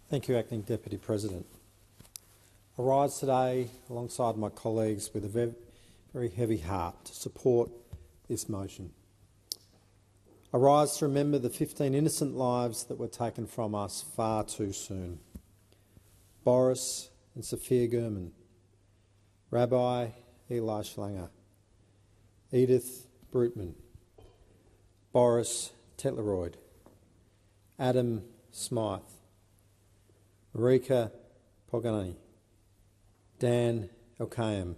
Thank you, Acting Deputy President. I rise today alongside my colleagues with a very heavy heart to support this motion. I rise to remember the 15 innocent lives that were taken from us far too soon. Boris and Sophia Gurman, Rabbi Eli Schlanger, Edith Brutman, Boris Tetleroyd, Adam Smythe, Marika Pogani, Dan Elkayem,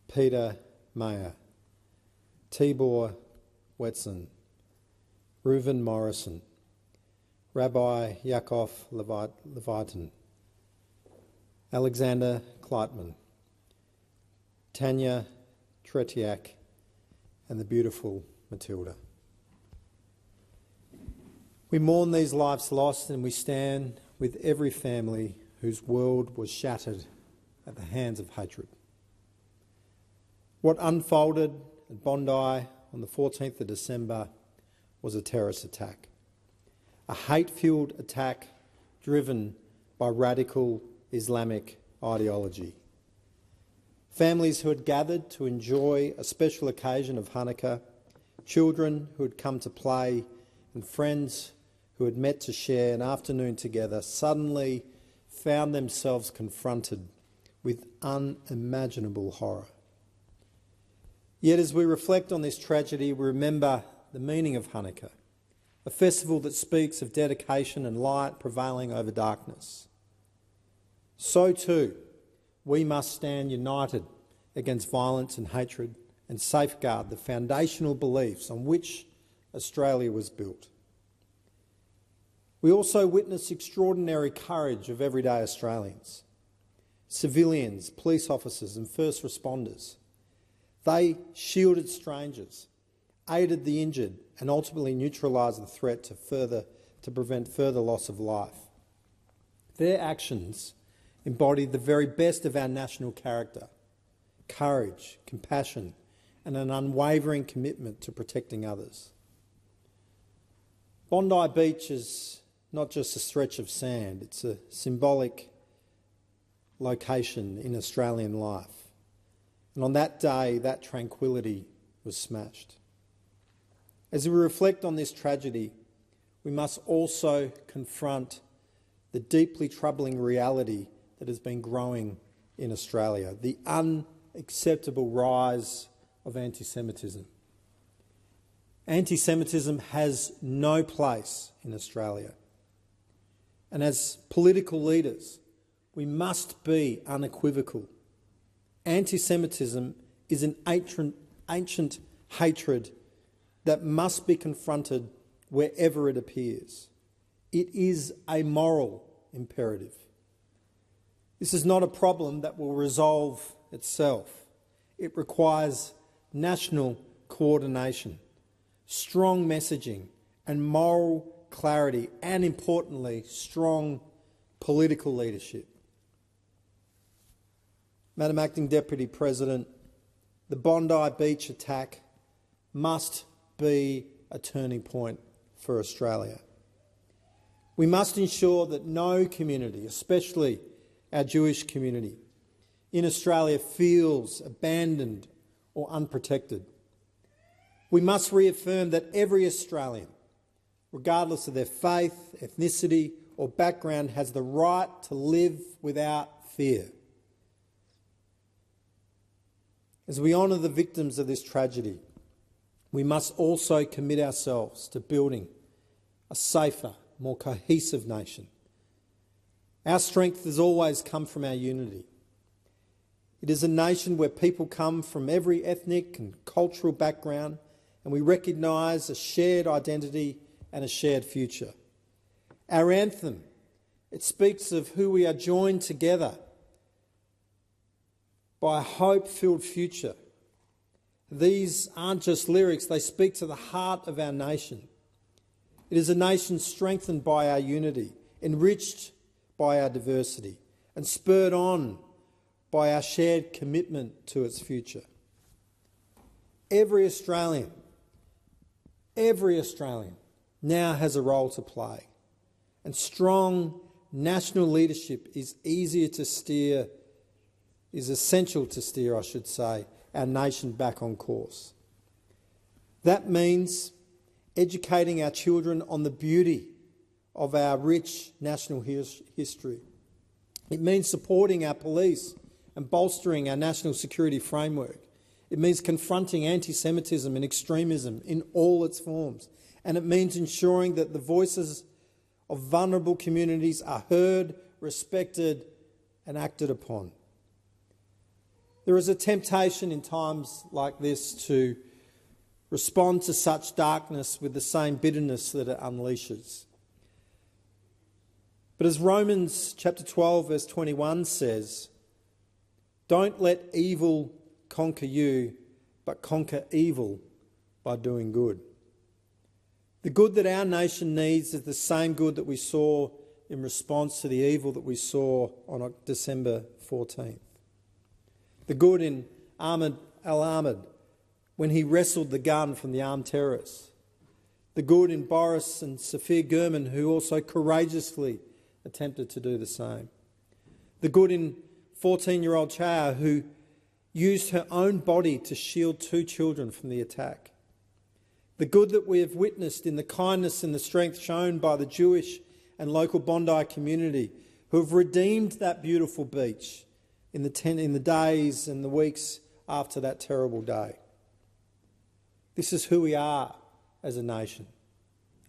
Peter Mayer, Tibor Wetson, Reuven Morrison, Rabbi Yaakov Levitin, Alexander Kleitman, Tanya Tretiak, and the beautiful Matilda. We mourn these lives lost, and we stand with every family whose world was shattered at the hands of hatred. What unfolded at Bondi on the 14th of December was a terrorist attack, a hate-fuelled attack driven by radical Islamic ideology. Families who had gathered to enjoy a special occasion of Hanukkah, children who had come to play, and friends who had met to share an afternoon together suddenly found themselves confronted with unimaginable horror. Yet as we reflect on this tragedy, we remember the meaning of Hanukkah, a festival that speaks of dedication and light prevailing over darkness. So too, we must stand united against violence and hatred and safeguard the foundational beliefs on which Australia was built. We also witness extraordinary courage of everyday Australians, civilians, police officers and first responders. They shielded strangers, aided the injured and ultimately neutralised the threat to prevent further loss of life. Their actions embodied the very best of our national character: courage, compassion and an unwavering commitment to protecting others. Bondi Beach is not just a stretch of sand, it's a symbolic location in Australian life. And on that day, that tranquility was smashed. As we reflect on this tragedy, we must also confront the deeply troubling reality that has been growing in Australia, the unacceptable rise of anti-Semitism. Anti-Semitism has no place in Australia. And as political leaders, we must be unequivocal. Anti-Semitism is an ancient hatred that must be confronted wherever it appears. It is a moral imperative. This is not a problem that will resolve itself. It requires national coordination, strong messaging and moral clarity, and importantly, strong political leadership. Madam Acting Deputy President, the Bondi Beach attack must be a turning point for Australia. We must ensure that no community, especially our Jewish community in Australia, feels abandoned or unprotected. We must reaffirm that every Australian, regardless of their faith, ethnicity or background, has the right to live without fear. As we honour the victims of this tragedy, we must also commit ourselves to building a safer, more cohesive nation. Our strength has always come from our unity. It is a nation where people come from every ethnic and cultural background, and we recognise a shared identity and a shared future. Our anthem, it speaks of who we are joined together by a hope-filled future. These aren't just lyrics, they speak to the heart of our nation. It is a nation strengthened by our unity, enriched by our diversity, and spurred on by our shared commitment to its future. Every Australian now has a role to play, and strong national leadership is essential to steer, I should say, our nation back on course. That means educating our children on the beauty of our rich national history. It means supporting our police and bolstering our national security framework. It means confronting anti-Semitism and extremism in all its forms. And it means ensuring that the voices of vulnerable communities are heard, respected and acted upon. There is a temptation in times like this to respond to such darkness with the same bitterness that it unleashes. But as Romans chapter 12 verse 21 says, don't let evil conquer you, but conquer evil by doing good. The good that our nation needs is the same good that we saw in response to the evil that we saw on December 14th. The good in Ahmed al-Ahmed when he wrestled the gun from the armed terrorists. The good in Boris and Sophia Gurman, who also courageously attempted to do the same. The good in 14-year-old Chaya, who used her own body to shield 2 children from the attack. The good that we have witnessed in the kindness and the strength shown by the Jewish and local Bondi community, who have redeemed that beautiful beach in the days and the weeks after that terrible day. This is who we are as a nation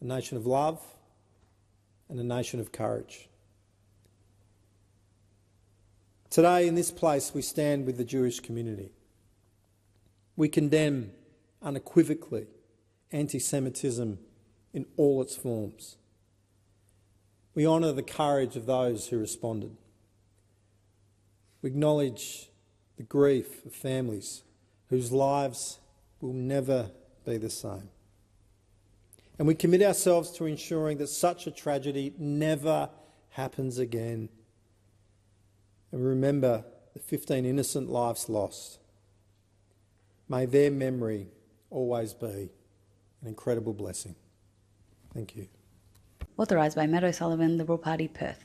of love and a nation of courage. Today in this place we stand with the Jewish community. We condemn unequivocally anti-Semitism in all its forms. We honour the courage of those who responded. We acknowledge the grief of families whose lives will never be the same. And we commit ourselves to ensuring that such a tragedy never happens again. And remember the 15 innocent lives lost. May their memory always be an incredible blessing. Thank you. Authorised by Matt O'Sullivan, Liberal Party, Perth.